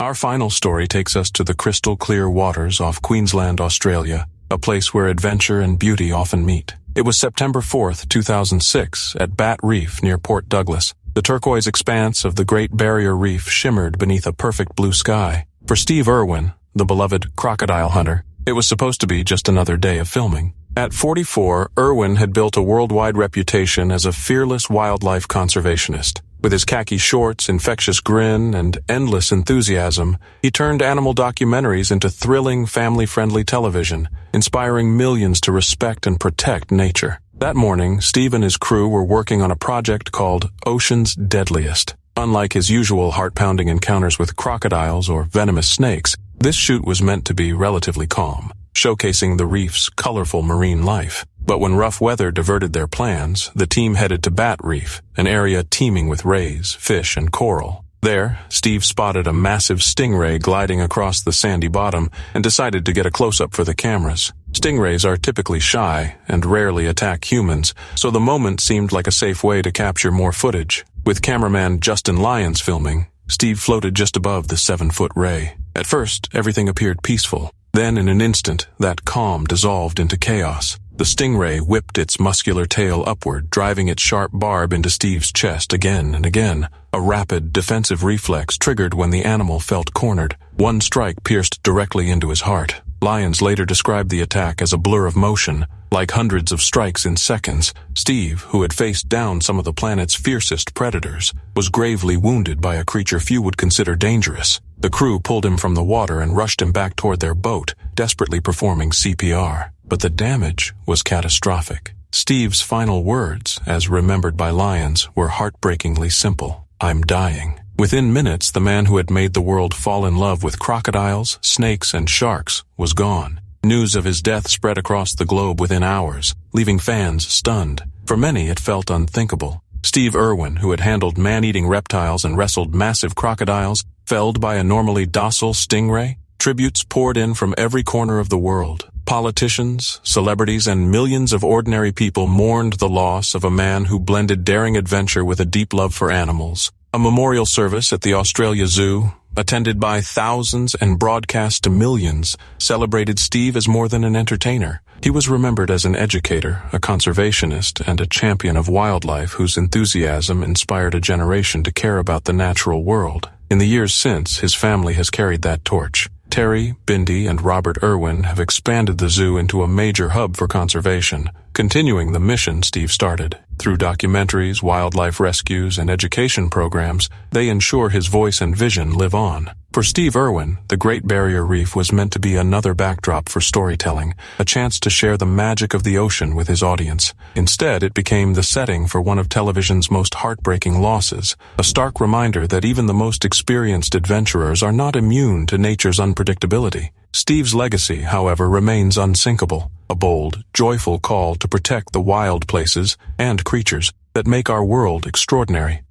Our final story takes us to the crystal clear waters off Queensland, Australia, a place where adventure and beauty often meet. It was September 4th, 2006, at Bat Reef near Port Douglas. The turquoise expanse of the Great Barrier Reef shimmered beneath a perfect blue sky. For Steve Irwin, the beloved crocodile hunter, it was supposed to be just another day of filming. At 44, Irwin had built a worldwide reputation as a fearless wildlife conservationist. With his khaki shorts, infectious grin, and endless enthusiasm, he turned animal documentaries into thrilling, family-friendly television, inspiring millions to respect and protect nature. That morning, Steve and his crew were working on a project called Ocean's Deadliest. Unlike his usual heart-pounding encounters with crocodiles or venomous snakes, this shoot was meant to be relatively calm, showcasing the reef's colorful marine life. But when rough weather diverted their plans, the team headed to Bat Reef, an area teeming with rays, fish, and coral. There, Steve spotted a massive stingray gliding across the sandy bottom and decided to get a close-up for the cameras. Stingrays are typically shy and rarely attack humans, so the moment seemed like a safe way to capture more footage. With cameraman Justin Lyons filming, Steve floated just above the 7-foot ray. At first, everything appeared peaceful. Then, in an instant, that calm dissolved into chaos. The stingray whipped its muscular tail upward, driving its sharp barb into Steve's chest again and again. A rapid, defensive reflex triggered when the animal felt cornered. One strike pierced directly into his heart. Lyons later described the attack as a blur of motion, like hundreds of strikes in seconds. Steve, who had faced down some of the planet's fiercest predators, was gravely wounded by a creature few would consider dangerous. The crew pulled him from the water and rushed him back toward their boat, desperately performing CPR. But the damage was catastrophic. Steve's final words, as remembered by Lyons, were heartbreakingly simple. "I'm dying." Within minutes, the man who had made the world fall in love with crocodiles, snakes, and sharks was gone. News of his death spread across the globe within hours, leaving fans stunned. For many, it felt unthinkable. Steve Irwin, who had handled man-eating reptiles and wrestled massive crocodiles, felled by a normally docile stingray? Tributes poured in from every corner of the world. Politicians, celebrities, and millions of ordinary people mourned the loss of a man who blended daring adventure with a deep love for animals. A memorial service at the Australia Zoo, attended by thousands and broadcast to millions, celebrated Steve as more than an entertainer. He was remembered as an educator, a conservationist, and a champion of wildlife whose enthusiasm inspired a generation to care about the natural world. In the years since, his family has carried that torch. Terry, Bindi, and Robert Irwin have expanded the zoo into a major hub for conservation, continuing the mission Steve started. Through documentaries, wildlife rescues, and education programs, they ensure his voice and vision live on. For Steve Irwin, the Great Barrier Reef was meant to be another backdrop for storytelling, a chance to share the magic of the ocean with his audience. Instead, it became the setting for one of television's most heartbreaking losses, a stark reminder that even the most experienced adventurers are not immune to nature's unpredictability. Steve's legacy, however, remains unsinkable, a bold, joyful call to protect the wild places and creatures that make our world extraordinary.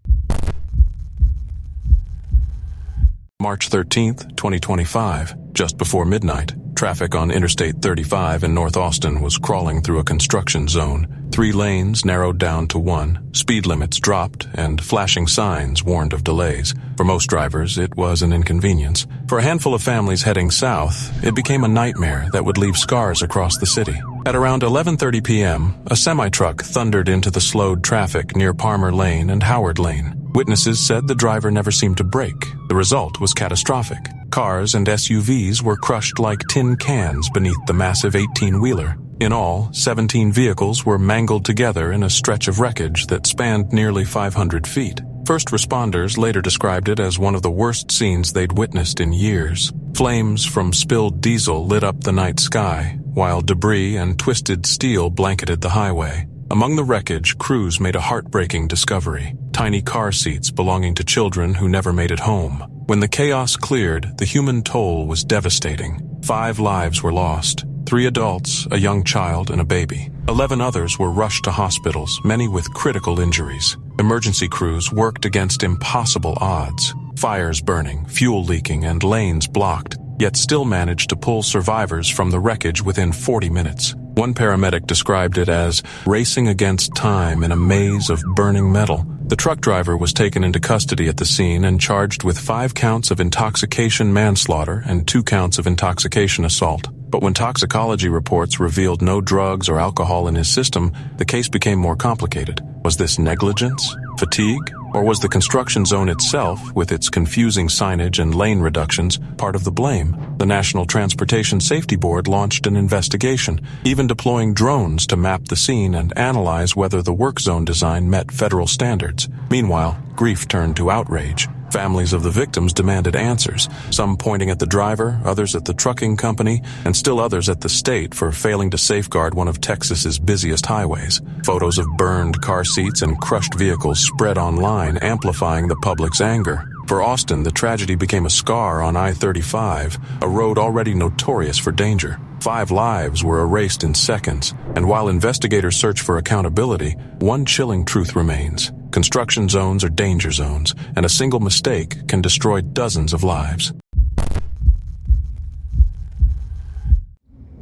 March 13th, 2025, just before midnight, traffic on Interstate 35 in North Austin was crawling through a construction zone. 3 lanes narrowed down to 1, speed limits dropped, and flashing signs warned of delays. For most drivers, it was an inconvenience. For a handful of families heading south, it became a nightmare that would leave scars across the city. At around 11:30 p.m., a semi-truck thundered into the slowed traffic near Palmer Lane and Howard Lane. Witnesses said the driver never seemed to brake. The result was catastrophic. Cars and SUVs were crushed like tin cans beneath the massive 18-wheeler. In all, 17 vehicles were mangled together in a stretch of wreckage that spanned nearly 500 feet. First responders later described it as one of the worst scenes they'd witnessed in years. Flames from spilled diesel lit up the night sky, while debris and twisted steel blanketed the highway. Among the wreckage, crews made a heartbreaking discovery: tiny car seats belonging to children who never made it home. When the chaos cleared, the human toll was devastating. 5 lives were lost: 3 adults, a young child, and a baby. 11 others were rushed to hospitals, many with critical injuries. Emergency crews worked against impossible odds. Fires burning, fuel leaking, and lanes blocked, yet still managed to pull survivors from the wreckage within 40 minutes. One paramedic described it as racing against time in a maze of burning metal. The truck driver was taken into custody at the scene and charged with 5 counts of intoxication manslaughter and 2 counts of intoxication assault. But when toxicology reports revealed no drugs or alcohol in his system, the case became more complicated. Was this negligence, fatigue, or was the construction zone itself, with its confusing signage and lane reductions, part of the blame? The National Transportation Safety Board launched an investigation, even deploying drones to map the scene and analyze whether the work zone design met federal standards. Meanwhile, grief turned to outrage. Families of the victims demanded answers, some pointing at the driver, others at the trucking company, and still others at the state for failing to safeguard one of Texas's busiest highways. Photos of burned car seats and crushed vehicles spread online, amplifying the public's anger. For Austin, the tragedy became a scar on I-35, a road already notorious for danger. 5 lives were erased in seconds, and while investigators search for accountability, one chilling truth remains. Construction zones are danger zones, and a single mistake can destroy dozens of lives.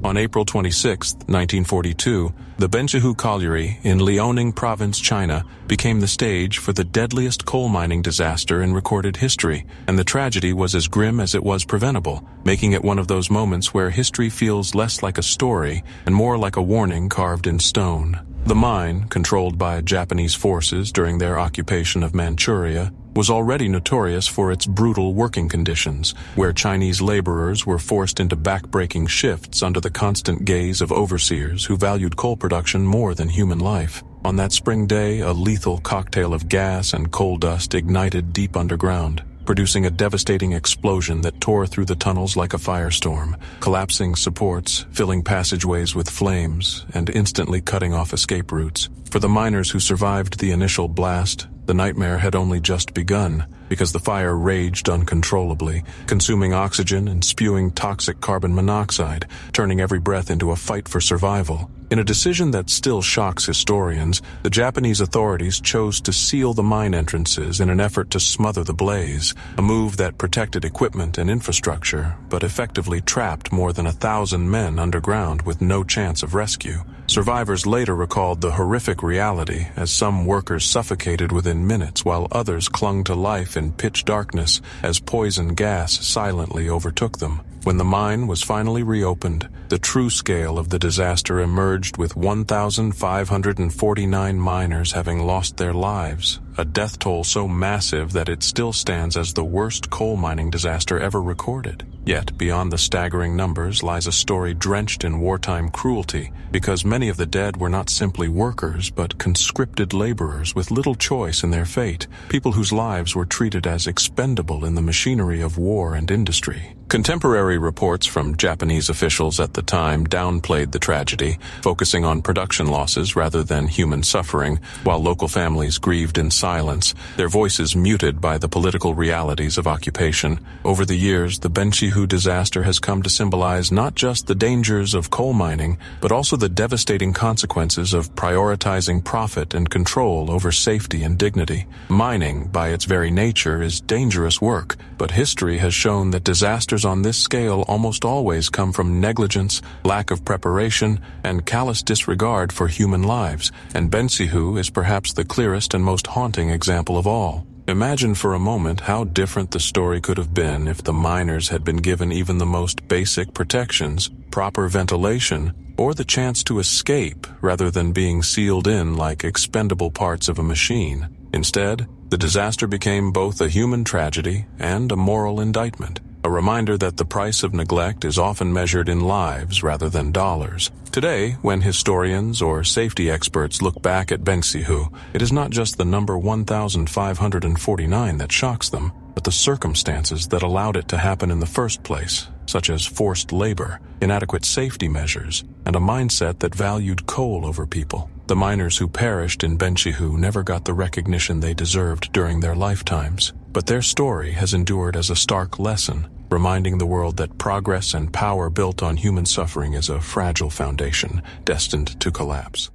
On April 26, 1942, the Benxihu Colliery in Liaoning Province, China, became the stage for the deadliest coal mining disaster in recorded history, and the tragedy was as grim as it was preventable, making it one of those moments where history feels less like a story and more like a warning carved in stone. The mine, controlled by Japanese forces during their occupation of Manchuria, was already notorious for its brutal working conditions, where Chinese laborers were forced into back-breaking shifts under the constant gaze of overseers who valued coal production more than human life. On that spring day, a lethal cocktail of gas and coal dust ignited deep underground, producing a devastating explosion that tore through the tunnels like a firestorm, collapsing supports, filling passageways with flames, and instantly cutting off escape routes. For the miners who survived the initial blast, the nightmare had only just begun, because the fire raged uncontrollably, consuming oxygen and spewing toxic carbon monoxide, turning every breath into a fight for survival. In a decision that still shocks historians, the Japanese authorities chose to seal the mine entrances in an effort to smother the blaze, a move that protected equipment and infrastructure, but effectively trapped more than 1,000 men underground with no chance of rescue. Survivors later recalled the horrific reality as some workers suffocated within minutes while others clung to life in pitch darkness as poison gas silently overtook them. When the mine was finally reopened, the true scale of the disaster emerged with 1,549 miners having lost their lives, a death toll so massive that it still stands as the worst coal mining disaster ever recorded. Yet, beyond the staggering numbers lies a story drenched in wartime cruelty, because many of the dead were not simply workers, but conscripted laborers with little choice in their fate, people whose lives were treated as expendable in the machinery of war and industry. Contemporary reports from Japanese officials at the time downplayed the tragedy, focusing on production losses rather than human suffering, while local families grieved in silence, their voices muted by the political realities of occupation. Over the years, the Benxihu disaster has come to symbolize not just the dangers of coal mining, but also the devastating consequences of prioritizing profit and control over safety and dignity. Mining, by its very nature, is dangerous work, but history has shown that disasters on this scale almost always come from negligence, lack of preparation, and callous disregard for human lives, and Benxihu is perhaps the clearest and most haunting example of all. Imagine for a moment how different the story could have been if the miners had been given even the most basic protections, proper ventilation, or the chance to escape rather than being sealed in like expendable parts of a machine. Instead, the disaster became both a human tragedy and a moral indictment, a reminder that the price of neglect is often measured in lives rather than dollars. Today, when historians or safety experts look back at Benxihu, it is not just the number 1,549 that shocks them, but the circumstances that allowed it to happen in the first place, such as forced labor, inadequate safety measures, and a mindset that valued coal over people. The miners who perished in Benxihu never got the recognition they deserved during their lifetimes, but their story has endured as a stark lesson, reminding the world that progress and power built on human suffering is a fragile foundation destined to collapse.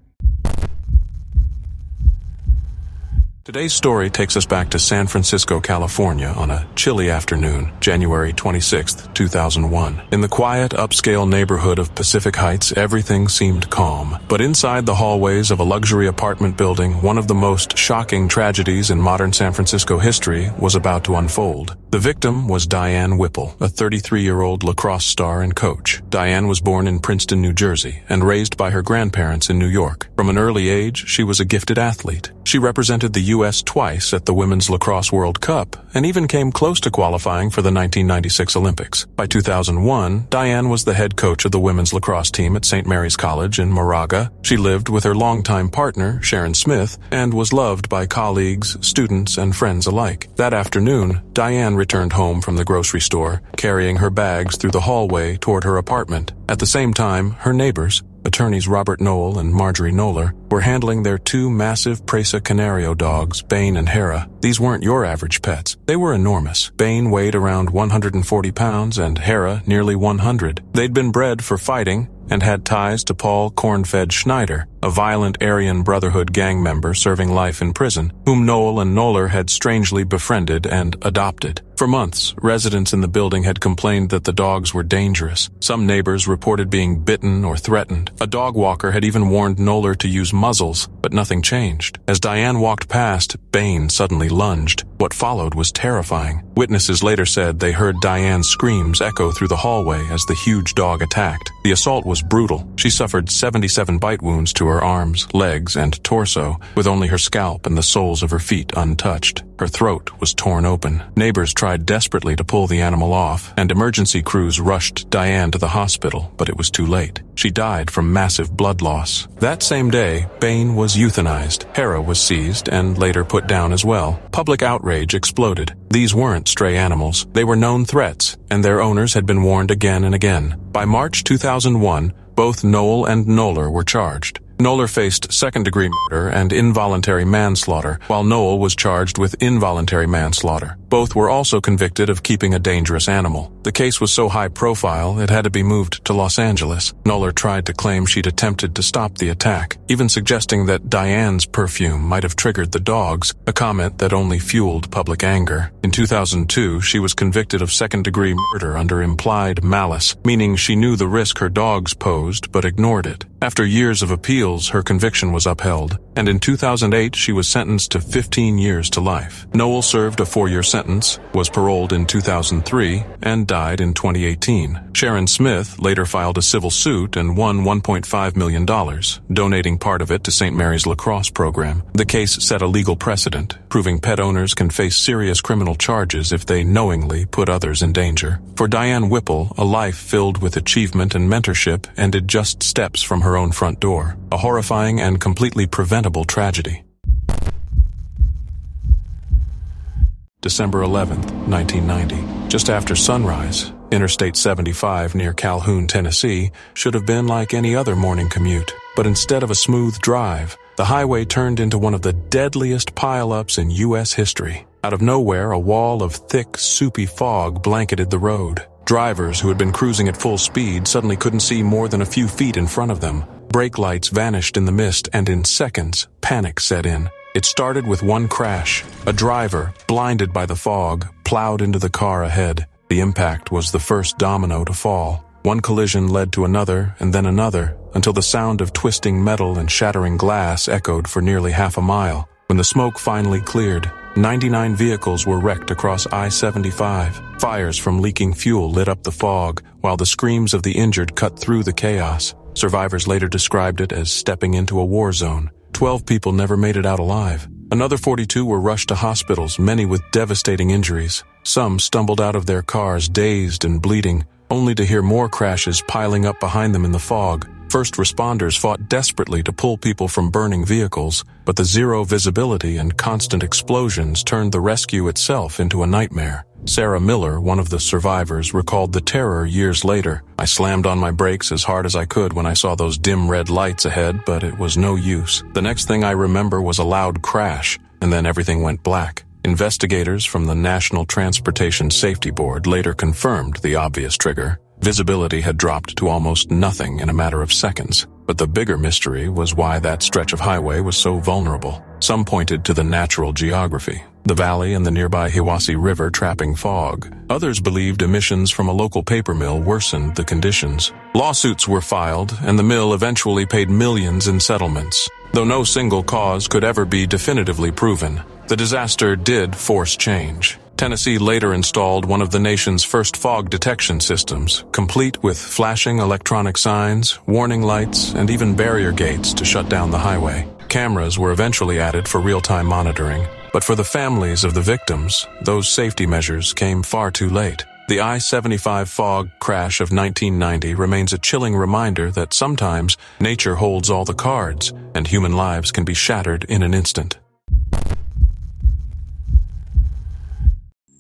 Today's story takes us back to San Francisco, California on a chilly afternoon, January 26, 2001. In the quiet, upscale neighborhood of Pacific Heights, everything seemed calm. But inside the hallways of a luxury apartment building, one of the most shocking tragedies in modern San Francisco history was about to unfold. The victim was Diane Whipple, a 33-year-old lacrosse star and coach. Diane was born in Princeton, New Jersey, and raised by her grandparents in New York. From an early age, she was a gifted athlete. She represented the U.S. twice at the Women's Lacrosse World Cup, and even came close to qualifying for the 1996 Olympics. By 2001, Diane was the head coach of the women's lacrosse team at St. Mary's College in Monongah. She lived with her longtime partner, Sharon Smith, and was loved by colleagues, students, and friends alike. That afternoon, Diane returned home from the grocery store, carrying her bags through the hallway toward her apartment. At the same time, her neighbors, attorneys Robert Knoll and Marjorie Knoller, were handling their two massive Presa Canario dogs, Bane and Hera. These weren't your average pets. They were enormous. Bane weighed around 140 pounds and Hera nearly 100. They'd been bred for fighting and had ties to Paul Cornfed Schneider, a violent Aryan Brotherhood gang member serving life in prison, whom Knoll and Knoller had strangely befriended and adopted. For months, residents in the building had complained that the dogs were dangerous. Some neighbors reported being bitten or threatened. A dog walker had even warned Knoller to use muzzles, but nothing changed. As Diane walked past, Bane suddenly lunged. What followed was terrifying. Witnesses later said they heard Diane's screams echo through the hallway as the huge dog attacked. The assault was brutal. She suffered 77 bite wounds to her arms, legs, and torso, with only her scalp and the soles of her feet untouched. Her throat was torn open. Neighbors tried desperately to pull the animal off, and emergency crews rushed Diane to the hospital, but it was too late. She died from massive blood loss. That same day, Bane was euthanized. Hera was seized and later put down as well. Public outrage exploded. These weren't stray animals. They were known threats, and their owners had been warned again and again. By March 2001, both Knoll and Knoller were charged. Knoller faced second-degree murder and involuntary manslaughter, while Knoll was charged with involuntary manslaughter. Both were also convicted of keeping a dangerous animal. The case was so high-profile, it had to be moved to Los Angeles. Knoller tried to claim she'd attempted to stop the attack, even suggesting that Diane's perfume might have triggered the dogs, a comment that only fueled public anger. In 2002, she was convicted of second-degree murder under implied malice, meaning she knew the risk her dogs posed but ignored it. After years of appeals, her conviction was upheld, and in 2008 she was sentenced to 15 years to life. Knoll served a 4-year sentence, was paroled in 2003, and died in 2018. Sharon Smith later filed a civil suit and won $1.5 million, donating part of it to St. Mary's lacrosse program. The case set a legal precedent, proving pet owners can face serious criminal charges if they knowingly put others in danger. For Diane Whipple, a life filled with achievement and mentorship ended just steps from her own front door. A horrifying and completely preventable tragedy. December 11th, 1990. Just after sunrise, Interstate 75 near Calhoun, Tennessee, should have been like any other morning commute. But instead of a smooth drive, the highway turned into one of the deadliest pileups in U.S. history. Out of nowhere, a wall of thick, soupy fog blanketed the road. Drivers who had been cruising at full speed suddenly couldn't see more than a few feet in front of them. Brake lights vanished in the mist, and in seconds, panic set in. It started with one crash. A driver, blinded by the fog, plowed into the car ahead. The impact was the first domino to fall. One collision led to another, and then another, until the sound of twisting metal and shattering glass echoed for nearly half a mile. When the smoke finally cleared, 99 vehicles were wrecked across I-75. Fires from leaking fuel lit up the fog, while the screams of the injured cut through the chaos. Survivors later described it as stepping into a war zone. 12 people never made it out alive. Another 42 were rushed to hospitals, many with devastating injuries. Some stumbled out of their cars dazed and bleeding, only to hear more crashes piling up behind them in the fog. First responders fought desperately to pull people from burning vehicles, but the zero visibility and constant explosions turned the rescue itself into a nightmare. Sarah Miller, one of the survivors, recalled the terror years later. I slammed on my brakes as hard as I could when I saw those dim red lights ahead, but it was no use. The next thing I remember was a loud crash, and then everything went black. Investigators from the National Transportation Safety Board later confirmed the obvious trigger. Visibility had dropped to almost nothing in a matter of seconds. But the bigger mystery was why that stretch of highway was so vulnerable. Some pointed to the natural geography, the valley and the nearby Hiwassee River trapping fog. Others believed emissions from a local paper mill worsened the conditions. Lawsuits were filed, and the mill eventually paid millions in settlements. Though no single cause could ever be definitively proven, the disaster did force change. Tennessee later installed one of the nation's first fog detection systems, complete with flashing electronic signs, warning lights, and even barrier gates to shut down the highway. Cameras were eventually added for real-time monitoring, but for the families of the victims, those safety measures came far too late. The I-75 fog crash of 1990 remains a chilling reminder that sometimes nature holds all the cards, and human lives can be shattered in an instant.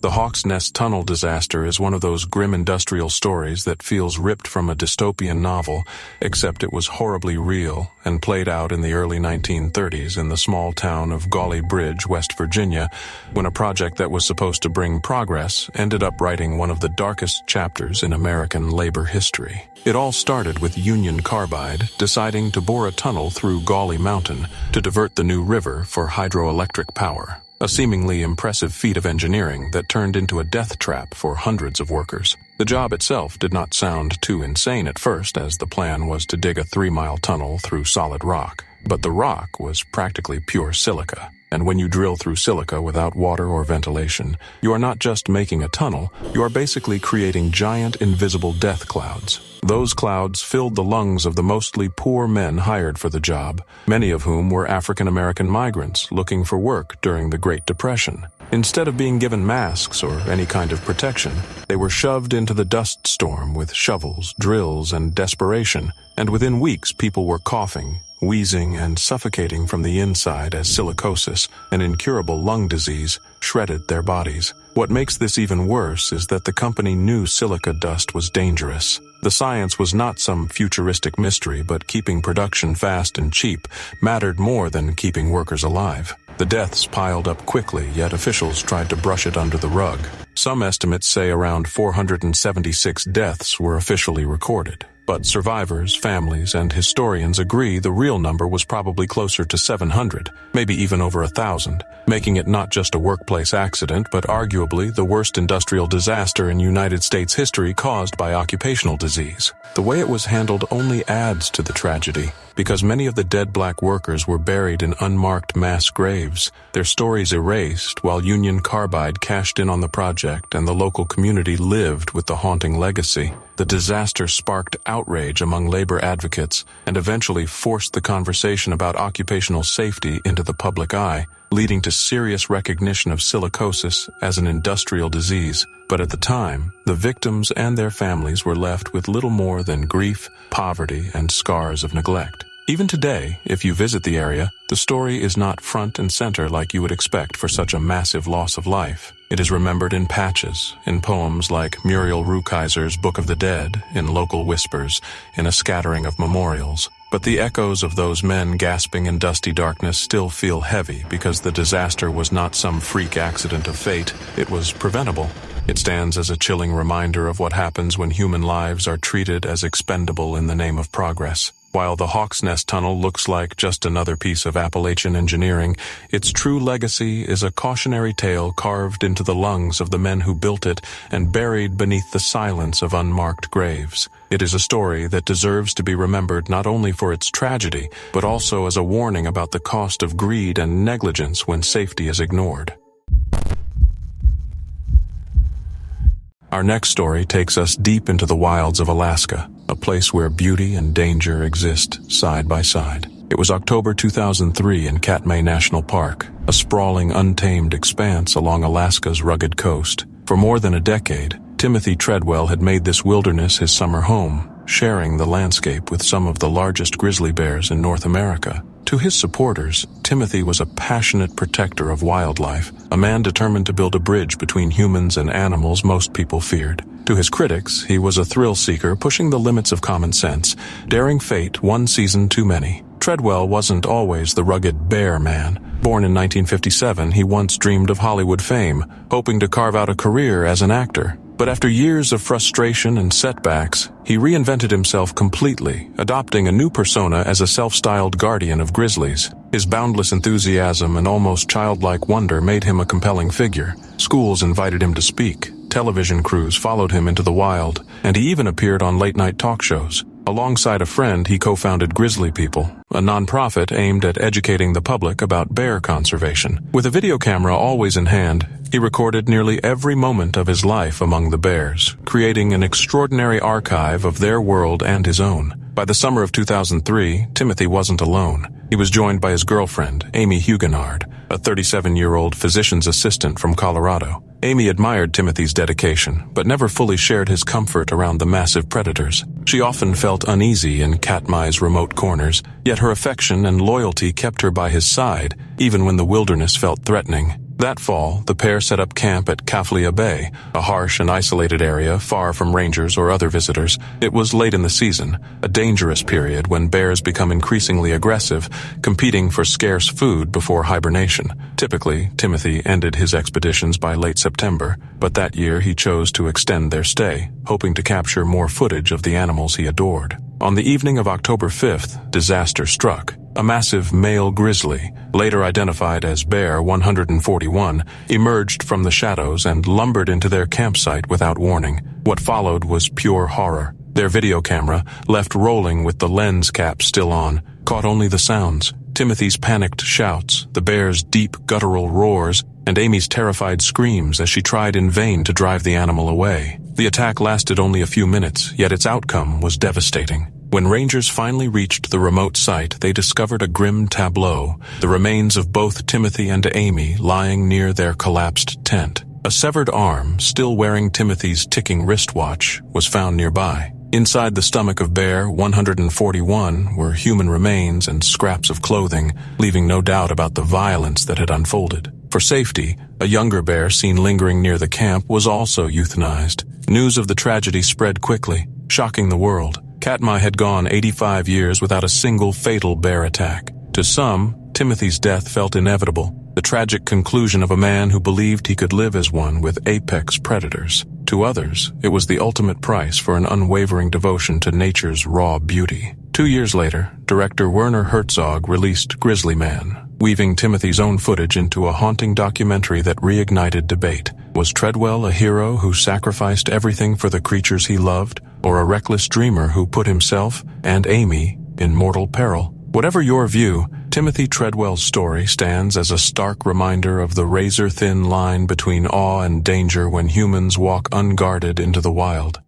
The Hawks Nest Tunnel disaster is one of those grim industrial stories that feels ripped from a dystopian novel, except it was horribly real and played out in the early 1930s in the small town of Gauley Bridge, West Virginia, when a project that was supposed to bring progress ended up writing one of the darkest chapters in American labor history. It all started with Union Carbide deciding to bore a tunnel through Gauley Mountain to divert the new river for hydroelectric power. A seemingly impressive feat of engineering that turned into a death trap for hundreds of workers. The job itself did not sound too insane at first, as the plan was to dig a 3-mile tunnel through solid rock. But the rock was practically pure silica. And when you drill through silica without water or ventilation, you are not just making a tunnel, you are basically creating giant invisible death clouds. Those clouds filled the lungs of the mostly poor men hired for the job, many of whom were African American migrants looking for work during the Great Depression. Instead of being given masks or any kind of protection, they were shoved into the dust storm with shovels, drills, and desperation, and within weeks people were coughing, wheezing, and suffocating from the inside as silicosis, an incurable lung disease, shredded their bodies. What makes this even worse is that the company knew silica dust was dangerous. The science was not some futuristic mystery, but keeping production fast and cheap mattered more than keeping workers alive. The deaths piled up quickly, yet officials tried to brush it under the rug. Some estimates say around 476 deaths were officially recorded. But survivors, families, and historians agree the real number was probably closer to 700, maybe even over 1,000, making it not just a workplace accident, but arguably the worst industrial disaster in United States history caused by occupational disease. The way it was handled only adds to the tragedy, because many of the dead black workers were buried in unmarked mass graves, their stories erased while Union Carbide cashed in on the project and the local community lived with the haunting legacy. The disaster sparked outrage among labor advocates and eventually forced the conversation about occupational safety into the public eye, leading to serious recognition of silicosis as an industrial disease. But at the time, the victims and their families were left with little more than grief, poverty, and scars of neglect. Even today, if you visit the area, the story is not front and center like you would expect for such a massive loss of life. It is remembered in patches, in poems like Muriel Rukeyser's Book of the Dead, in local whispers, in a scattering of memorials. But the echoes of those men gasping in dusty darkness still feel heavy because the disaster was not some freak accident of fate, it was preventable. It stands as a chilling reminder of what happens when human lives are treated as expendable in the name of progress. While the Hawks Nest Tunnel looks like just another piece of Appalachian engineering, its true legacy is a cautionary tale carved into the lungs of the men who built it and buried beneath the silence of unmarked graves. It is a story that deserves to be remembered not only for its tragedy, but also as a warning about the cost of greed and negligence when safety is ignored. Our next story takes us deep into the wilds of Alaska, a place where beauty and danger exist side by side. It was October 2003 in Katmai National Park, a sprawling, untamed expanse along Alaska's rugged coast. For more than a decade, Timothy Treadwell had made this wilderness his summer home, sharing the landscape with some of the largest grizzly bears in North America. To his supporters, Timothy was a passionate protector of wildlife, a man determined to build a bridge between humans and animals most people feared. To his critics, he was a thrill-seeker pushing the limits of common sense, daring fate one season too many. Treadwell wasn't always the rugged bear man. Born in 1957, he once dreamed of Hollywood fame, hoping to carve out a career as an actor. But after years of frustration and setbacks, he reinvented himself completely, adopting a new persona as a self-styled guardian of grizzlies. His boundless enthusiasm and almost childlike wonder made him a compelling figure. Schools invited him to speak, television crews followed him into the wild, and he even appeared on late-night talk shows. Alongside a friend, he co-founded Grizzly People, a nonprofit aimed at educating the public about bear conservation. With a video camera always in hand, he recorded nearly every moment of his life among the bears, creating an extraordinary archive of their world and his own. By the summer of 2003, Timothy wasn't alone. He was joined by his girlfriend, Amy Huguenard, a 37-year-old physician's assistant from Colorado. Amy admired Timothy's dedication, but never fully shared his comfort around the massive predators. She often felt uneasy in Katmai's remote corners, yet her affection and loyalty kept her by his side, even when the wilderness felt threatening. That fall, the pair set up camp at Kaflia Bay, a harsh and isolated area far from rangers or other visitors. It was late in the season, a dangerous period when bears become increasingly aggressive, competing for scarce food before hibernation. Typically, Timothy ended his expeditions by late September, but that year he chose to extend their stay, hoping to capture more footage of the animals he adored. On the evening of October 5th, disaster struck. A massive male grizzly, later identified as Bear 141, emerged from the shadows and lumbered into their campsite without warning. What followed was pure horror. Their video camera, left rolling with the lens cap still on, caught only the sounds. Timothy's panicked shouts, the bear's deep guttural roars, and Amy's terrified screams as she tried in vain to drive the animal away. The attack lasted only a few minutes, yet its outcome was devastating. When rangers finally reached the remote site, they discovered a grim tableau, the remains of both Timothy and Amy lying near their collapsed tent. A severed arm, still wearing Timothy's ticking wristwatch, was found nearby. Inside the stomach of Bear 141 were human remains and scraps of clothing, leaving no doubt about the violence that had unfolded. For safety, a younger bear seen lingering near the camp was also euthanized. News of the tragedy spread quickly, shocking the world. Katmai had gone 85 years without a single fatal bear attack. To some, Timothy's death felt inevitable, the tragic conclusion of a man who believed he could live as one with apex predators. To others, it was the ultimate price for an unwavering devotion to nature's raw beauty. 2 years later, director Werner Herzog released Grizzly Man, weaving Timothy's own footage into a haunting documentary that reignited debate. Was Treadwell a hero who sacrificed everything for the creatures he loved, or a reckless dreamer who put himself and Amy in mortal peril? Whatever your view, Timothy Treadwell's story stands as a stark reminder of the razor-thin line between awe and danger when humans walk unguarded into the wild.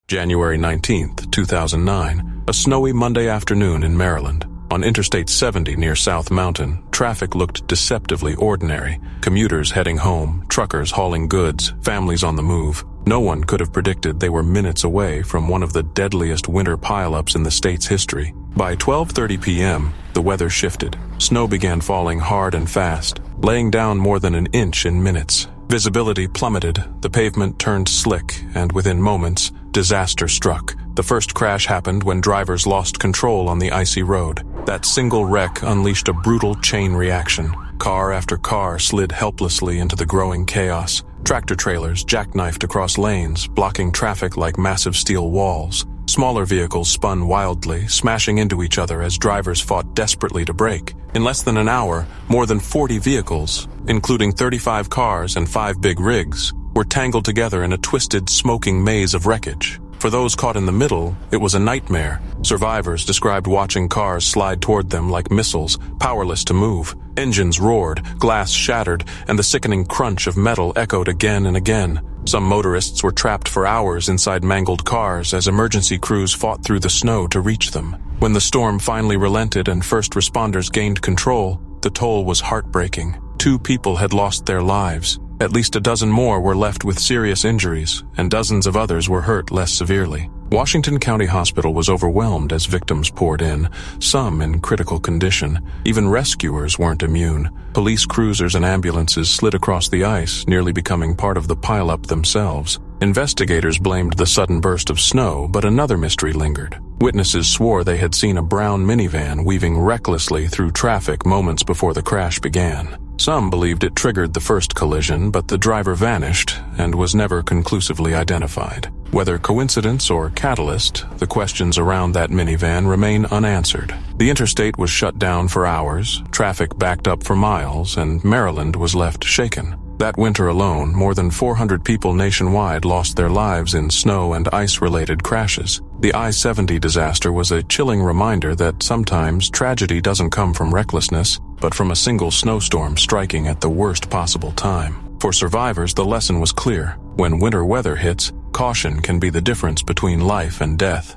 January 19th, 2009, a snowy Monday afternoon in Maryland. On Interstate 70 near South Mountain, traffic looked deceptively ordinary. Commuters heading home, truckers hauling goods, families on the move. No one could have predicted they were minutes away from one of the deadliest winter pileups in the state's history. By 12:30 p.m., the weather shifted. Snow began falling hard and fast, laying down more than an inch in minutes. Visibility plummeted, the pavement turned slick, and within moments, disaster struck. The first crash happened when drivers lost control on the icy road. That single wreck unleashed a brutal chain reaction. Car after car slid helplessly into the growing chaos. Tractor trailers jackknifed across lanes, blocking traffic like massive steel walls. Smaller vehicles spun wildly, smashing into each other as drivers fought desperately to brake. In less than an hour, more than 40 vehicles, including 35 cars and 5 big rigs, were tangled together in a twisted, smoking maze of wreckage. For those caught in the middle, it was a nightmare. Survivors described watching cars slide toward them like missiles, powerless to move. Engines roared, glass shattered, and the sickening crunch of metal echoed again and again. Some motorists were trapped for hours inside mangled cars as emergency crews fought through the snow to reach them. When the storm finally relented and first responders gained control, the toll was heartbreaking. 2 people had lost their lives. At least a dozen more were left with serious injuries, and dozens of others were hurt less severely. Washington County Hospital was overwhelmed as victims poured in, some in critical condition. Even rescuers weren't immune. Police cruisers and ambulances slid across the ice, nearly becoming part of the pileup themselves. Investigators blamed the sudden burst of snow, but another mystery lingered. Witnesses swore they had seen a brown minivan weaving recklessly through traffic moments before the crash began. Some believed it triggered the first collision, but the driver vanished and was never conclusively identified. Whether coincidence or catalyst, the questions around that minivan remain unanswered. The interstate was shut down for hours, traffic backed up for miles, and Maryland was left shaken. That winter alone, more than 400 people nationwide lost their lives in snow and ice-related crashes. The I-70 disaster was a chilling reminder that sometimes tragedy doesn't come from recklessness, but from a single snowstorm striking at the worst possible time. For survivors, the lesson was clear. When winter weather hits, caution can be the difference between life and death.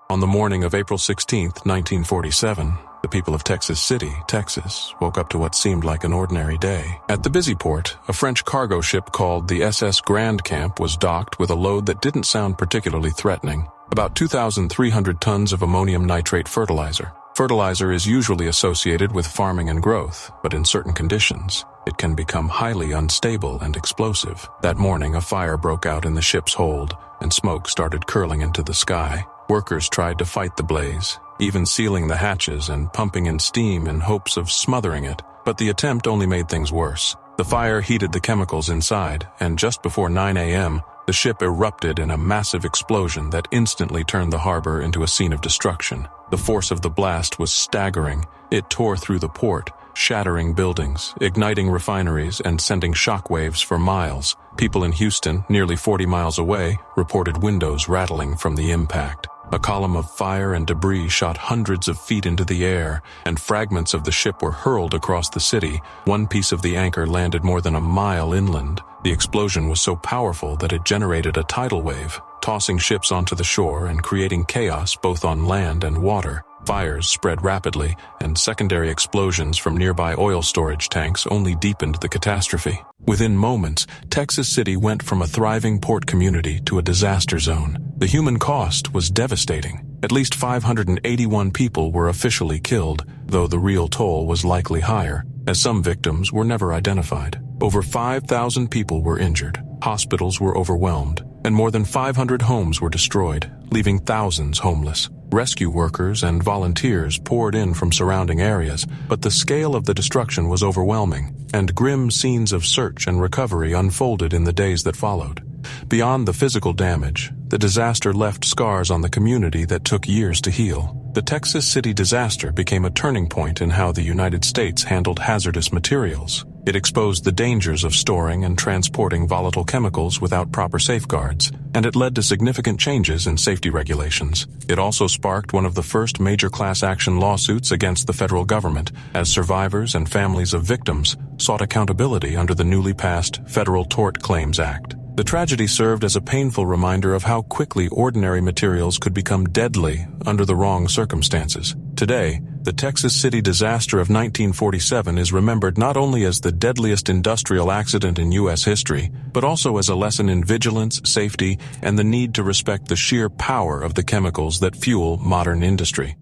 On the morning of April 16, 1947, the people of Texas City, Texas, woke up to what seemed like an ordinary day. At the busy port, a French cargo ship called the SS Grand Camp was docked with a load that didn't sound particularly threatening. About 2,300 tons of ammonium nitrate fertilizer. Fertilizer is usually associated with farming and growth, but in certain conditions, it can become highly unstable and explosive. That morning, a fire broke out in the ship's hold, and smoke started curling into the sky. Workers tried to fight the blaze, even sealing the hatches and pumping in steam in hopes of smothering it, but the attempt only made things worse. The fire heated the chemicals inside, and just before 9 a.m., the ship erupted in a massive explosion that instantly turned the harbor into a scene of destruction. The force of the blast was staggering. It tore through the port, shattering buildings, igniting refineries, and sending shockwaves for miles. People in Houston, nearly 40 miles away, reported windows rattling from the impact. A column of fire and debris shot hundreds of feet into the air, and fragments of the ship were hurled across the city. One piece of the anchor landed more than a mile inland. The explosion was so powerful that it generated a tidal wave, tossing ships onto the shore and creating chaos both on land and water. Fires spread rapidly, and secondary explosions from nearby oil storage tanks only deepened the catastrophe. Within moments, Texas City went from a thriving port community to a disaster zone. The human cost was devastating. At least 581 people were officially killed, though the real toll was likely higher, as some victims were never identified. Over 5,000 people were injured, hospitals were overwhelmed, and more than 500 homes were destroyed, leaving thousands homeless. Rescue workers and volunteers poured in from surrounding areas, but the scale of the destruction was overwhelming, and grim scenes of search and recovery unfolded in the days that followed. Beyond the physical damage, the disaster left scars on the community that took years to heal. The Texas City disaster became a turning point in how the United States handled hazardous materials. It exposed the dangers of storing and transporting volatile chemicals without proper safeguards, and it led to significant changes in safety regulations. It also sparked one of the first major class action lawsuits against the federal government, as survivors and families of victims sought accountability under the newly passed Federal Tort Claims Act. The tragedy served as a painful reminder of how quickly ordinary materials could become deadly under the wrong circumstances. Today, the Texas City disaster of 1947 is remembered not only as the deadliest industrial accident in U.S. history, but also as a lesson in vigilance, safety, and the need to respect the sheer power of the chemicals that fuel modern industry.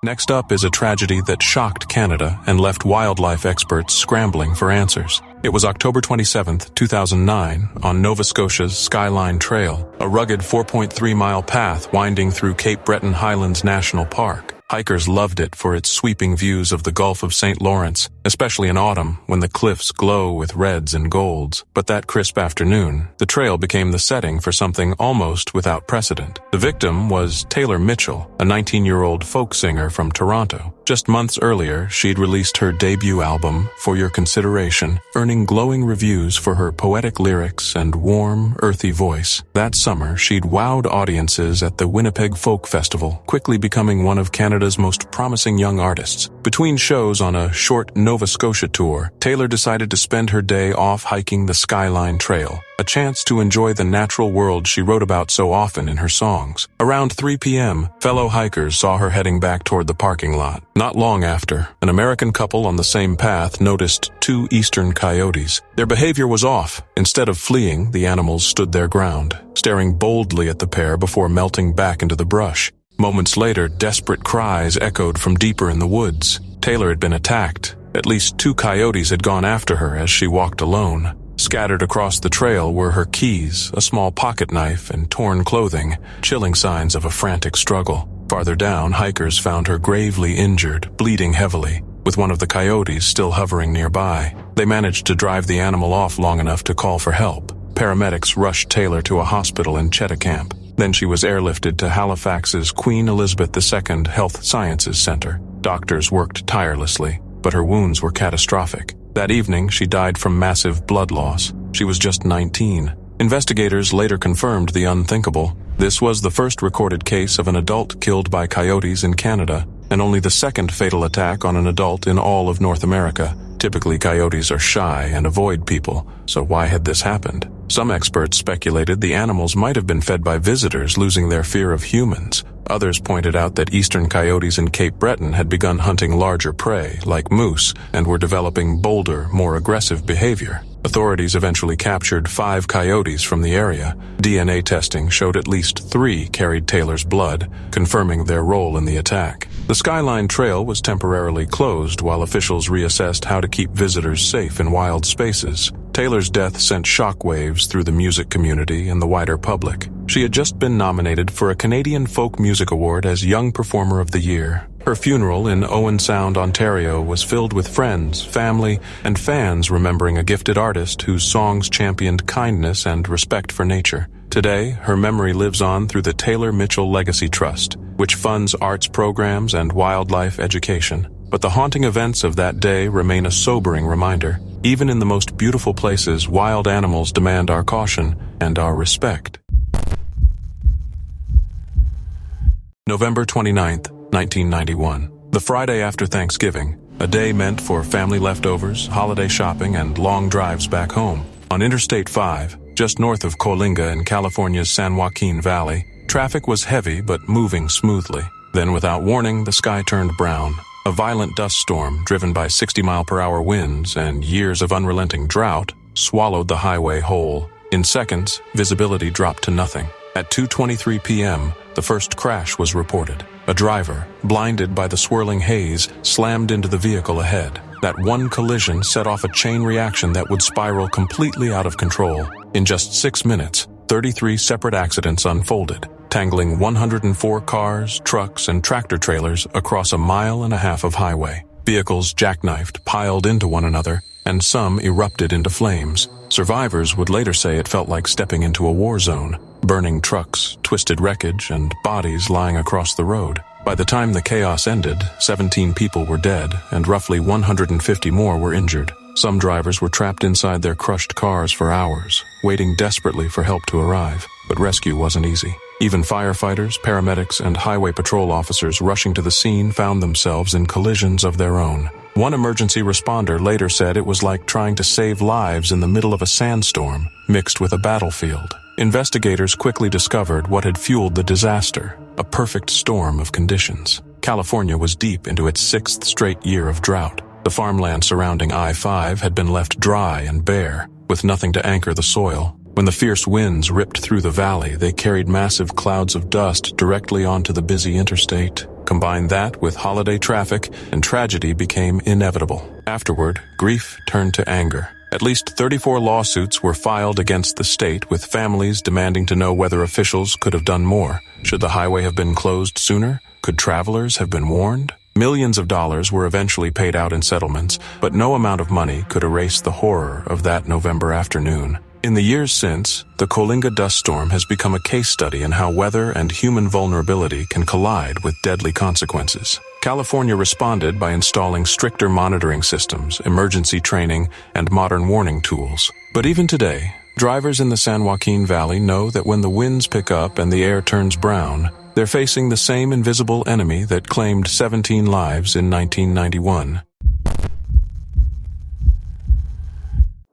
Next up is a tragedy that shocked Canada and left wildlife experts scrambling for answers. It was October 27, 2009, on Nova Scotia's Skyline Trail, a rugged 4.3-mile path winding through Cape Breton Highlands National Park. Hikers loved it for its sweeping views of the Gulf of St. Lawrence, especially in autumn when the cliffs glow with reds and golds. But that crisp afternoon, the trail became the setting for something almost without precedent. The victim was Taylor Mitchell, a 19-year-old folk singer from Toronto. Just months earlier, she'd released her debut album, For Your Consideration, earning glowing reviews for her poetic lyrics and warm, earthy voice. That summer, she'd wowed audiences at the Winnipeg Folk Festival, quickly becoming one of Canada's most promising young artists. Between shows on a short Nova Scotia tour, Taylor decided to spend her day off hiking the Skyline Trail, a chance to enjoy the natural world she wrote about so often in her songs. Around 3 p.m., fellow hikers saw her heading back toward the parking lot. Not long after, an American couple on the same path noticed 2 eastern coyotes. Their behavior was off. Instead of fleeing, the animals stood their ground, staring boldly at the pair before melting back into the brush. Moments later, desperate cries echoed from deeper in the woods. Taylor had been attacked. At least 2 coyotes had gone after her as she walked alone. Scattered across the trail were her keys, a small pocket knife, and torn clothing, chilling signs of a frantic struggle. Farther down, hikers found her gravely injured, bleeding heavily, with one of the coyotes still hovering nearby. They managed to drive the animal off long enough to call for help. Paramedics rushed Taylor to a hospital in Cheticamp. Then she was airlifted to Halifax's Queen Elizabeth II Health Sciences Center. Doctors worked tirelessly, but her wounds were catastrophic. That evening, she died from massive blood loss. She was just 19. Investigators later confirmed the unthinkable. This was the first recorded case of an adult killed by coyotes in Canada, and only the second fatal attack on an adult in all of North America. Typically, coyotes are shy and avoid people, so why had this happened? Some experts speculated the animals might have been fed by visitors, losing their fear of humans. Others pointed out that eastern coyotes in Cape Breton had begun hunting larger prey, like moose, and were developing bolder, more aggressive behavior. Authorities eventually captured 5 coyotes from the area. DNA testing showed at least 3 carried Taylor's blood, confirming their role in the attack. The Skyline Trail was temporarily closed while officials reassessed how to keep visitors safe in wild spaces. Taylor's death sent shockwaves through the music community and the wider public. She had just been nominated for a Canadian Folk Music Award as Young Performer of the Year. Her funeral in Owen Sound, Ontario, was filled with friends, family, and fans remembering a gifted artist whose songs championed kindness and respect for nature. Today, her memory lives on through the Taylor Mitchell Legacy Trust, which funds arts programs and wildlife education. But the haunting events of that day remain a sobering reminder. Even in the most beautiful places, wild animals demand our caution and our respect. November 29th, 1991. The Friday after Thanksgiving, a day meant for family leftovers, holiday shopping, and long drives back home. On Interstate 5, just north of Coalinga in California's San Joaquin Valley, traffic was heavy but moving smoothly. Then, without warning, the sky turned brown. A violent dust storm, driven by 60-mile-per-hour winds and years of unrelenting drought, swallowed the highway whole. In seconds, visibility dropped to nothing. At 2:23 p.m., the first crash was reported. A driver, blinded by the swirling haze, slammed into the vehicle ahead. That one collision set off a chain reaction that would spiral completely out of control. In just 6 minutes, 33 separate accidents unfolded, tangling 104 cars, trucks, and tractor-trailers across a mile and a half of highway. Vehicles jackknifed, piled into one another, and some erupted into flames. Survivors would later say it felt like stepping into a war zone. Burning trucks, twisted wreckage, and bodies lying across the road. By the time the chaos ended, 17 people were dead, and roughly 150 more were injured. Some drivers were trapped inside their crushed cars for hours, waiting desperately for help to arrive. But rescue wasn't easy. Even firefighters, paramedics, and highway patrol officers rushing to the scene found themselves in collisions of their own. One emergency responder later said it was like trying to save lives in the middle of a sandstorm, mixed with a battlefield. Investigators quickly discovered what had fueled the disaster, a perfect storm of conditions. California was deep into its 6th straight year of drought. The farmland surrounding I-5 had been left dry and bare, with nothing to anchor the soil. When the fierce winds ripped through the valley, they carried massive clouds of dust directly onto the busy interstate. Combine that with holiday traffic, and tragedy became inevitable. Afterward, grief turned to anger. At least 34 lawsuits were filed against the state, with families demanding to know whether officials could have done more. Should the highway have been closed sooner? Could travelers have been warned? Millions of dollars were eventually paid out in settlements, but no amount of money could erase the horror of that November afternoon. In the years since, the Coalinga dust storm has become a case study in how weather and human vulnerability can collide with deadly consequences. California responded by installing stricter monitoring systems, emergency training, and modern warning tools. But even today, drivers in the San Joaquin Valley know that when the winds pick up and the air turns brown, they're facing the same invisible enemy that claimed 17 lives in 1991.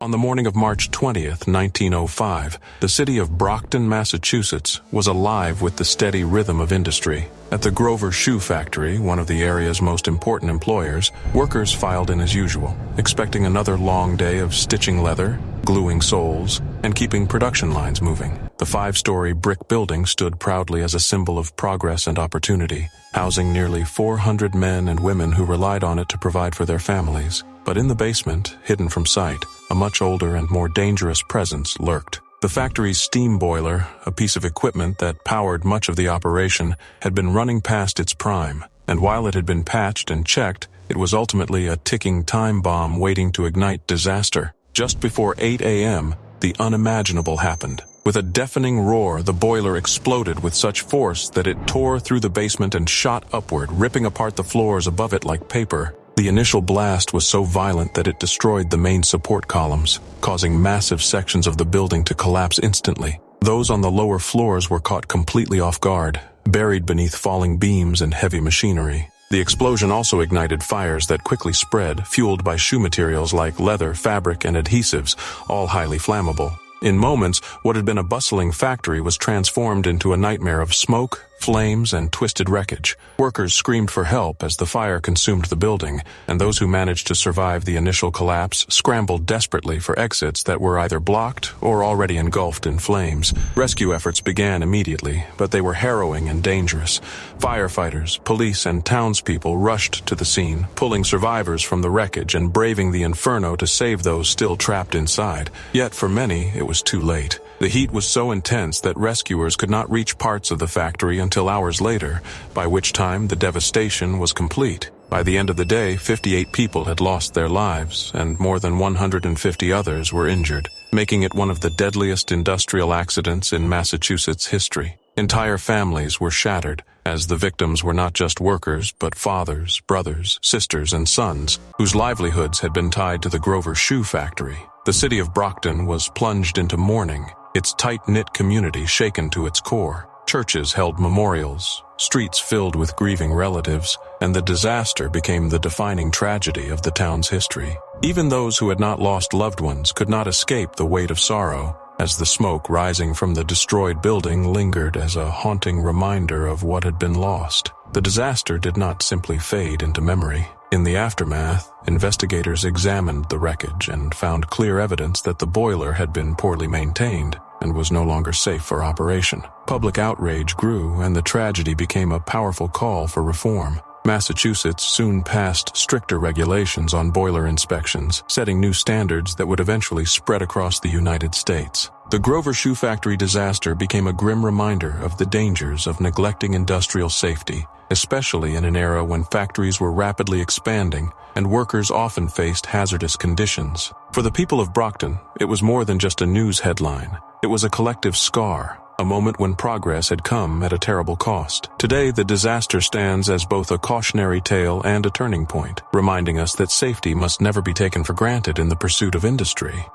On the morning of March 20th, 1905, the city of Brockton, Massachusetts, was alive with the steady rhythm of industry. At the Grover Shoe Factory, one of the area's most important employers, workers filed in as usual, expecting another long day of stitching leather, gluing soles, and keeping production lines moving. The 5-story brick building stood proudly as a symbol of progress and opportunity, housing nearly 400 men and women who relied on it to provide for their families. But in the basement, hidden from sight, a much older and more dangerous presence lurked. The factory's steam boiler, a piece of equipment that powered much of the operation, had been running past its prime, and while it had been patched and checked, it was ultimately a ticking time bomb waiting to ignite disaster. Just before 8 a.m., the unimaginable happened. With a deafening roar, the boiler exploded with such force that it tore through the basement and shot upward, ripping apart the floors above it like paper. The initial blast was so violent that it destroyed the main support columns, causing massive sections of the building to collapse instantly. Those on the lower floors were caught completely off guard, buried beneath falling beams and heavy machinery. The explosion also ignited fires that quickly spread, fueled by shoe materials like leather, fabric, and adhesives, all highly flammable. In moments, what had been a bustling factory was transformed into a nightmare of smoke, flames, and twisted wreckage. Workers screamed for help as the fire consumed the building, and those who managed to survive the initial collapse scrambled desperately for exits that were either blocked or already engulfed in flames. Rescue efforts began immediately, but they were harrowing and dangerous. Firefighters, police, and townspeople rushed to the scene, pulling survivors from the wreckage and braving the inferno to save those still trapped inside. Yet for many, it was too late. The heat was so intense that rescuers could not reach parts of the factory until hours later, by which time the devastation was complete. By the end of the day, 58 people had lost their lives, and more than 150 others were injured, making it one of the deadliest industrial accidents in Massachusetts history. Entire families were shattered, as the victims were not just workers, but fathers, brothers, sisters, and sons, whose livelihoods had been tied to the Grover Shoe Factory. The city of Brockton was plunged into mourning, its tight-knit community shaken to its core. Churches held memorials, streets filled with grieving relatives, and the disaster became the defining tragedy of the town's history. Even those who had not lost loved ones could not escape the weight of sorrow, as the smoke rising from the destroyed building lingered as a haunting reminder of what had been lost. The disaster did not simply fade into memory. In the aftermath, investigators examined the wreckage and found clear evidence that the boiler had been poorly maintained and was no longer safe for operation. Public outrage grew, and the tragedy became a powerful call for reform. Massachusetts soon passed stricter regulations on boiler inspections, setting new standards that would eventually spread across the United States. The Grover Shoe Factory disaster became a grim reminder of the dangers of neglecting industrial safety, especially in an era when factories were rapidly expanding and workers often faced hazardous conditions. For the people of Brockton, it was more than just a news headline. It was a collective scar, a moment when progress had come at a terrible cost. Today, the disaster stands as both a cautionary tale and a turning point, reminding us that safety must never be taken for granted in the pursuit of industry.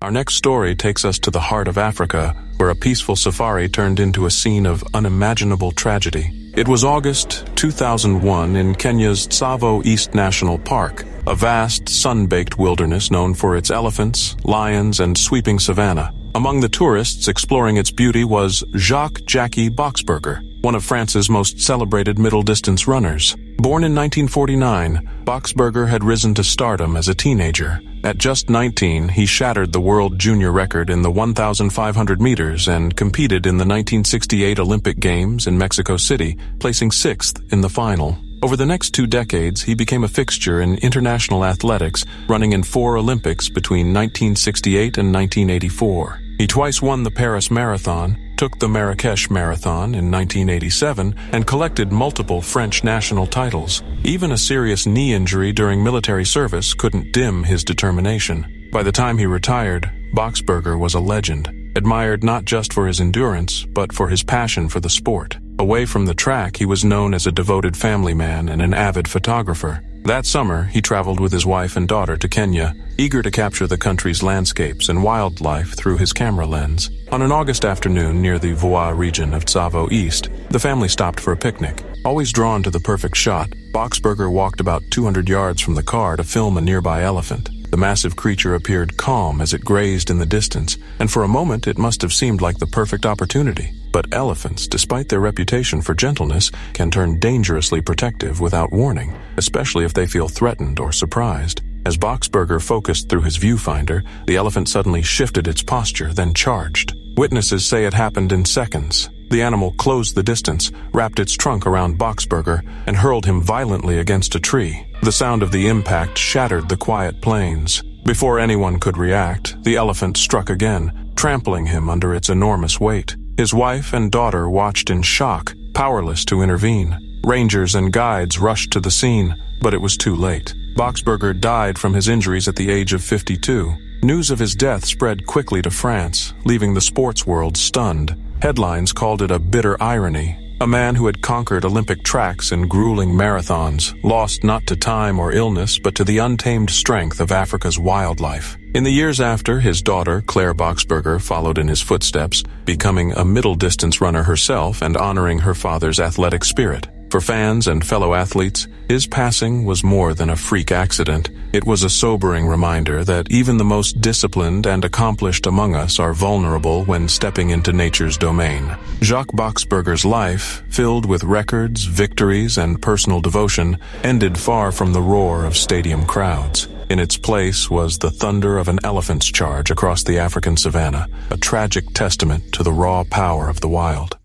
Our next story takes us to the heart of Africa, where a peaceful safari turned into a scene of unimaginable tragedy. It was August 2001 in Kenya's Tsavo East National Park, a vast, sun-baked wilderness known for its elephants, lions, and sweeping savanna. Among the tourists exploring its beauty was Jacques Jackie Boxberger, one of France's most celebrated middle-distance runners. Born in 1949, Boxberger had risen to stardom as a teenager. At just 19, he shattered the world junior record in the 1,500 meters and competed in the 1968 Olympic Games in Mexico City, placing 6th in the final. Over the next 2 decades, he became a fixture in international athletics, running in 4 Olympics between 1968 and 1984. He twice won the Paris Marathon, took the Marrakesh Marathon in 1987, and collected multiple French national titles. Even a serious knee injury during military service couldn't dim his determination. By the time he retired, Boxberger was a legend, admired not just for his endurance, but for his passion for the sport. Away from the track, he was known as a devoted family man and an avid photographer. That summer, he traveled with his wife and daughter to Kenya, eager to capture the country's landscapes and wildlife through his camera lens. On an August afternoon near the Voi region of Tsavo East, the family stopped for a picnic. Always drawn to the perfect shot, Boxberger walked about 200 yards from the car to film a nearby elephant. The massive creature appeared calm as it grazed in the distance, and for a moment it must have seemed like the perfect opportunity. But elephants, despite their reputation for gentleness, can turn dangerously protective without warning, especially if they feel threatened or surprised. As Boxberger focused through his viewfinder, the elephant suddenly shifted its posture, then charged. Witnesses say it happened in seconds. The animal closed the distance, wrapped its trunk around Boxberger, and hurled him violently against a tree. The sound of the impact shattered the quiet plains. Before anyone could react, the elephant struck again, trampling him under its enormous weight. His wife and daughter watched in shock, powerless to intervene. Rangers and guides rushed to the scene, but it was too late. Boxberger died from his injuries at the age of 52. News of his death spread quickly to France, leaving the sports world stunned. Headlines called it a bitter irony. A man who had conquered Olympic tracks and grueling marathons, lost not to time or illness but to the untamed strength of Africa's wildlife. In the years after, his daughter, Claire Boxberger, followed in his footsteps, becoming a middle-distance runner herself and honoring her father's athletic spirit. For fans and fellow athletes, his passing was more than a freak accident. It was a sobering reminder that even the most disciplined and accomplished among us are vulnerable when stepping into nature's domain. Jacques Boxberger's life, filled with records, victories, and personal devotion, ended far from the roar of stadium crowds. In its place was the thunder of an elephant's charge across the African savanna, a tragic testament to the raw power of the wild.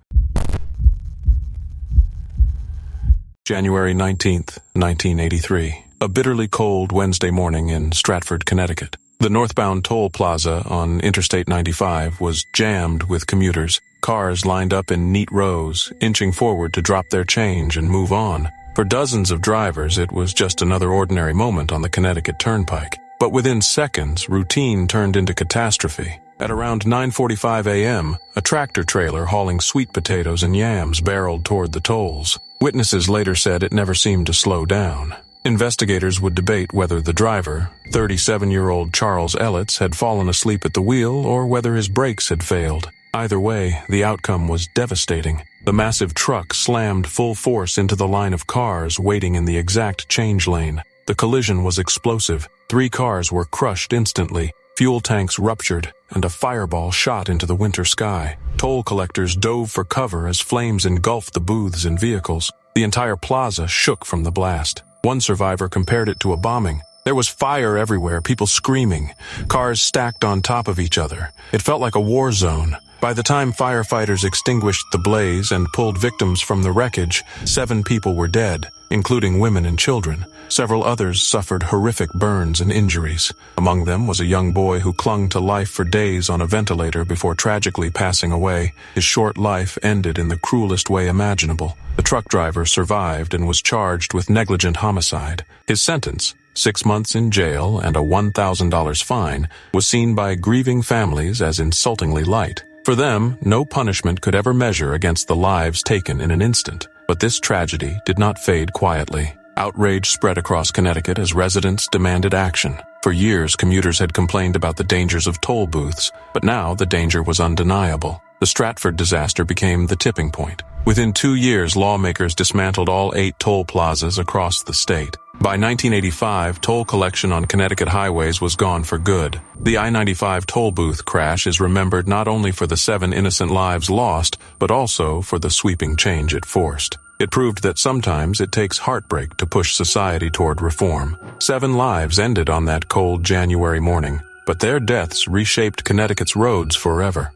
January 19th, 1983. A bitterly cold Wednesday morning in Stratford, Connecticut. The northbound toll plaza on Interstate 95 was jammed with commuters. Cars lined up in neat rows, inching forward to drop their change and move on. For dozens of drivers, it was just another ordinary moment on the Connecticut Turnpike. But within seconds, routine turned into catastrophe. At around 9:45 a.m., a tractor trailer hauling sweet potatoes and yams barreled toward the tolls. Witnesses later said it never seemed to slow down. Investigators would debate whether the driver, 37-year-old Charles Elletts, had fallen asleep at the wheel or whether his brakes had failed. Either way, the outcome was devastating. The massive truck slammed full force into the line of cars waiting in the exact change lane. The collision was explosive. 3 cars were crushed instantly. Fuel tanks ruptured, and a fireball shot into the winter sky. Toll collectors dove for cover as flames engulfed the booths and vehicles. The entire plaza shook from the blast. One survivor compared it to a bombing. There was fire everywhere, people screaming, cars stacked on top of each other. It felt like a war zone. By the time firefighters extinguished the blaze and pulled victims from the wreckage, 7 people were dead, including women and children. Several others suffered horrific burns and injuries. Among them was a young boy who clung to life for days on a ventilator before tragically passing away. His short life ended in the cruelest way imaginable. The truck driver survived and was charged with negligent homicide. His sentence, 6 months in jail and a $1,000 fine, was seen by grieving families as insultingly light. For them, no punishment could ever measure against the lives taken in an instant. But this tragedy did not fade quietly. Outrage spread across Connecticut as residents demanded action. For years, commuters had complained about the dangers of toll booths, but now the danger was undeniable. The Stratford disaster became the tipping point. Within 2 years, lawmakers dismantled all 8 toll plazas across the state. By 1985, toll collection on Connecticut highways was gone for good. The I-95 toll booth crash is remembered not only for the 7 innocent lives lost, but also for the sweeping change it forced. It proved that sometimes it takes heartbreak to push society toward reform. 7 lives ended on that cold January morning, but their deaths reshaped Connecticut's roads forever.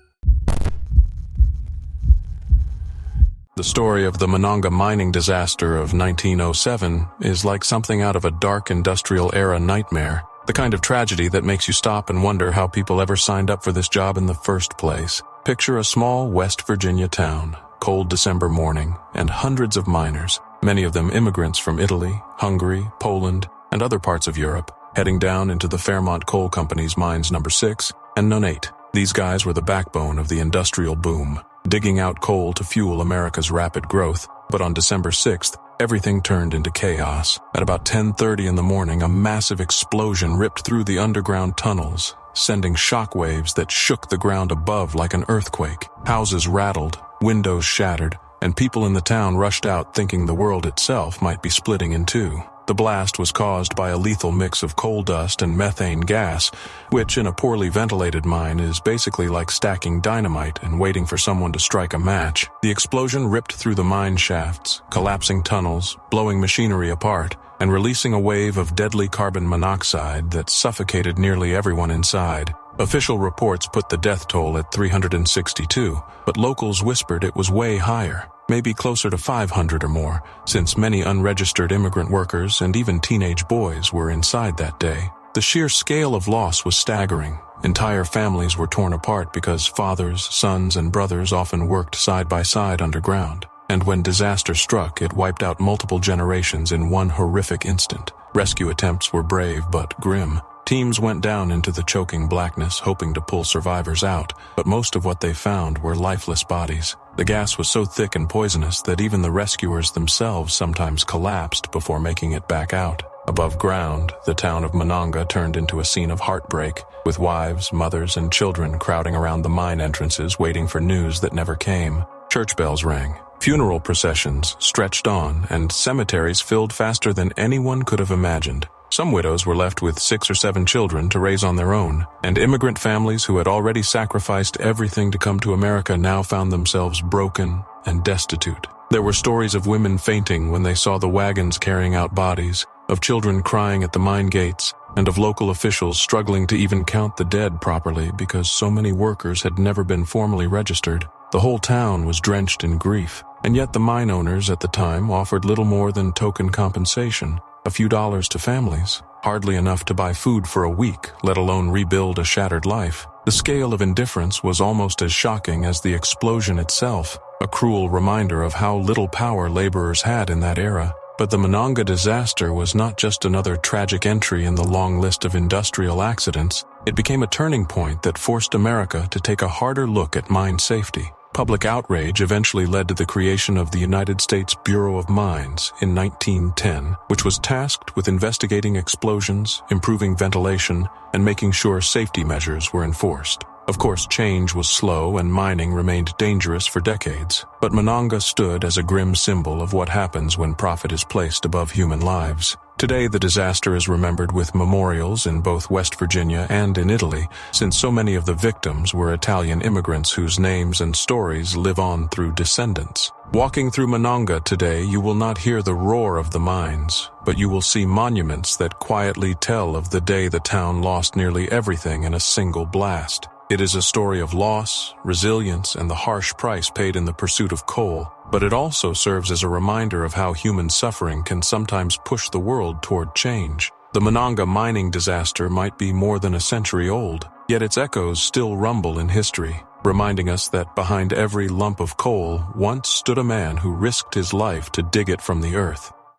The story of the Monongah mining disaster of 1907 is like something out of a dark industrial-era nightmare, the kind of tragedy that makes you stop and wonder how people ever signed up for this job in the first place. Picture a small West Virginia town, cold December morning, and hundreds of miners, many of them immigrants from Italy, Hungary, Poland, and other parts of Europe, heading down into the Fairmont Coal Company's mines number 6 and No. 8. These guys were the backbone of the industrial boom, digging out coal to fuel America's rapid growth. But on December 6th, everything turned into chaos. At about 10:30 in the morning, a massive explosion ripped through the underground tunnels, sending shockwaves that shook the ground above like an earthquake. Houses rattled, windows shattered, and people in the town rushed out thinking the world itself might be splitting in two. The blast was caused by a lethal mix of coal dust and methane gas, which in a poorly ventilated mine is basically like stacking dynamite and waiting for someone to strike a match. The explosion ripped through the mine shafts, collapsing tunnels, blowing machinery apart, and releasing a wave of deadly carbon monoxide that suffocated nearly everyone inside. Official reports put the death toll at 362, but locals whispered it was way higher, maybe closer to 500 or more, since many unregistered immigrant workers and even teenage boys were inside that day. The sheer scale of loss was staggering. Entire families were torn apart because fathers, sons, and brothers often worked side by side underground. And when disaster struck, it wiped out multiple generations in one horrific instant. Rescue attempts were brave but grim. Teams went down into the choking blackness, hoping to pull survivors out, but most of what they found were lifeless bodies. The gas was so thick and poisonous that even the rescuers themselves sometimes collapsed before making it back out. Above ground, the town of Monongah turned into a scene of heartbreak, with wives, mothers, and children crowding around the mine entrances waiting for news that never came. Church bells rang. Funeral processions stretched on, and cemeteries filled faster than anyone could have imagined. Some widows were left with 6 or 7 children to raise on their own, and immigrant families who had already sacrificed everything to come to America now found themselves broken and destitute. There were stories of women fainting when they saw the wagons carrying out bodies, of children crying at the mine gates, and of local officials struggling to even count the dead properly because so many workers had never been formally registered. The whole town was drenched in grief, and yet the mine owners at the time offered little more than token compensation, a few dollars to families, hardly enough to buy food for a week, let alone rebuild a shattered life. The scale of indifference was almost as shocking as the explosion itself, a cruel reminder of how little power laborers had in that era. But the Monongah disaster was not just another tragic entry in the long list of industrial accidents. It became a turning point that forced America to take a harder look at mine safety. Public outrage eventually led to the creation of the United States Bureau of Mines in 1910, which was tasked with investigating explosions, improving ventilation, and making sure safety measures were enforced. Of course, change was slow and mining remained dangerous for decades, but Monongah stood as a grim symbol of what happens when profit is placed above human lives. Today, the disaster is remembered with memorials in both West Virginia and in Italy, since so many of the victims were Italian immigrants whose names and stories live on through descendants. Walking through Monongah today, you will not hear the roar of the mines, but you will see monuments that quietly tell of the day the town lost nearly everything in a single blast. It is a story of loss, resilience, and the harsh price paid in the pursuit of coal, but it also serves as a reminder of how human suffering can sometimes push the world toward change. The Monongah mining disaster might be more than a century old, yet its echoes still rumble in history, reminding us that behind every lump of coal once stood a man who risked his life to dig it from the earth.